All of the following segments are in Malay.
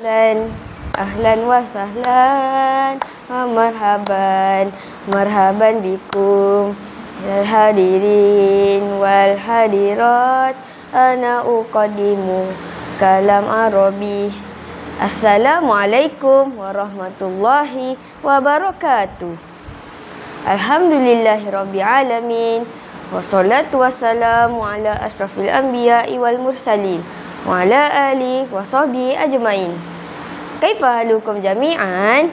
ahlan, ahlan wa sahlan wa marhaban, marhaban bikum ya hadirin wal hadirat. Ana uqaddimu kalam Arabi. Assalamualaikum warahmatullahi wabarakatuh. Alhamdulillahirabbil alamin. Wassalatu wassalamu ala asyrafil anbiya'i wal mursalin wa ala alihi wa sahbihi ajmain. Kaifa halukum jami'an?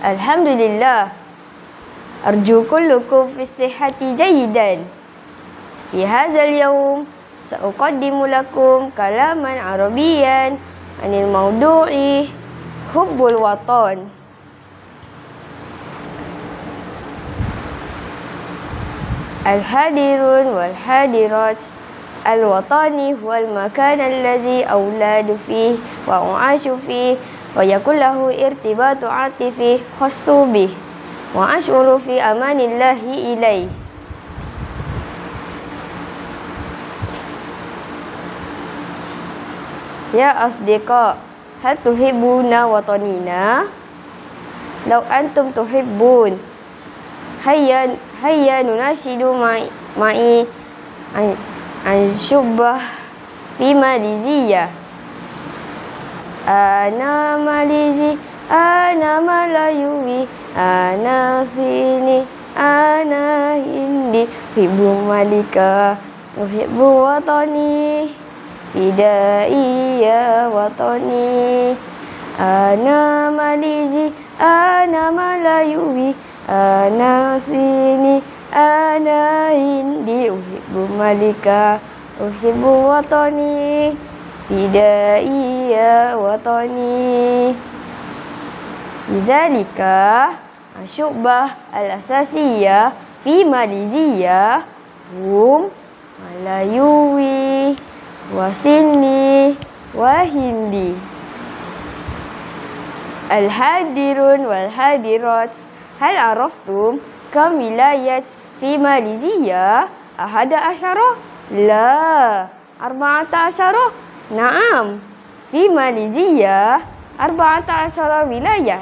Alhamdulillah. Arju kullukum fi sihhati jayyidan. Fi hadzal yawm sa'uqaddimu lakum kalaman arabiyyan anil mawdu'i hubbul watan. Al-hadirun wal hadirat, al-watani huwal makan alladhi awladu fih wa u'ashu fih wa yakul lahu irtibatu atifi khassu bih wa ash'uru fi amanillahi ilaih. Ya asdiqa, hal tuhibbuna watanina? Law antum tuhibbun hayya nunashidu ma'i an syubbah fi maliziyah. Ana malizi, ana malayuwi, ana sini, ana hindi, hibbu malika, uhibbu watani, fidaiya watani. Ana malizi, ana malayuwi, ana sini, ana hindi, uhibbu malika, uhibbu watani, fidaiya watani. Bizalika asyubbah al-asasiyah fi maliziyah hum malayuwi wa sini wa hindi. Al-hadirun wal hadirat, hal araftum kam wilayat fi maliziyah? Ahada asyara? La, arba'ata asyara? Naam, fi maliziyah arba'ata asyara wilayah.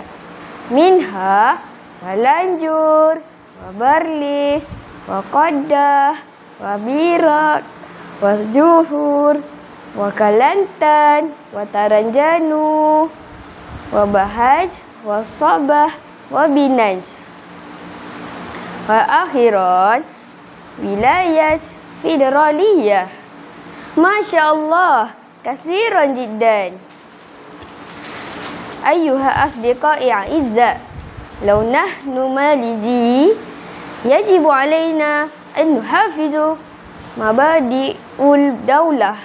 Minha Salanjur wa Barlis wa Qaddah wa Birak wa Juhur wa Kelantan wa Taranjanu wa Bahaj wa Sabah wa Binaj. Wa akhiran wilayat federaliyah. Masya Allah, kasiran jiddan. Ayyuha asdiqai a'izza, law nahnu malizi yajibu alaina an nuhafizu mabadi'ul daulah.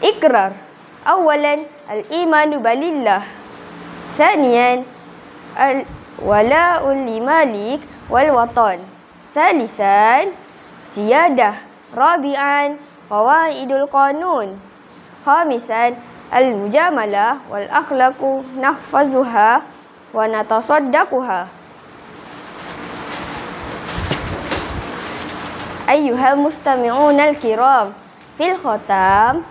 Ikrar. Awalan al-imanu balillah. Saniyan al-wala'ul limalik wal watan. Salisan siyadah. Rabi'an qawaidul qanun. Khamisan al-mujamalah wal akhlaqu nahfazuha wa natasaddaquha. Ayyuhal mustami'unal kiram, fil khatam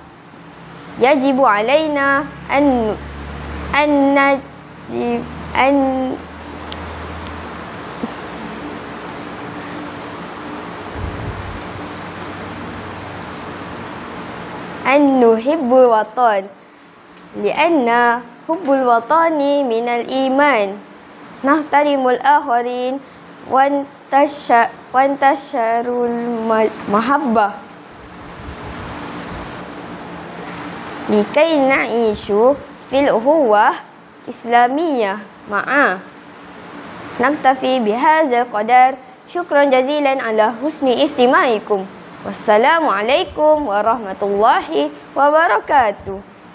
yajibu alaina an nuhibbul watan lianna hubbul watani minal iman. Nahtarimul akharin wan tasharul mahabbah likai na'ishu fil uhuwah islamiyah ma'a. Naktafi bihadzal qadar. Syukran jazilan ala husni istima'ikum. Wassalamualaikum warahmatullahi wabarakatuh.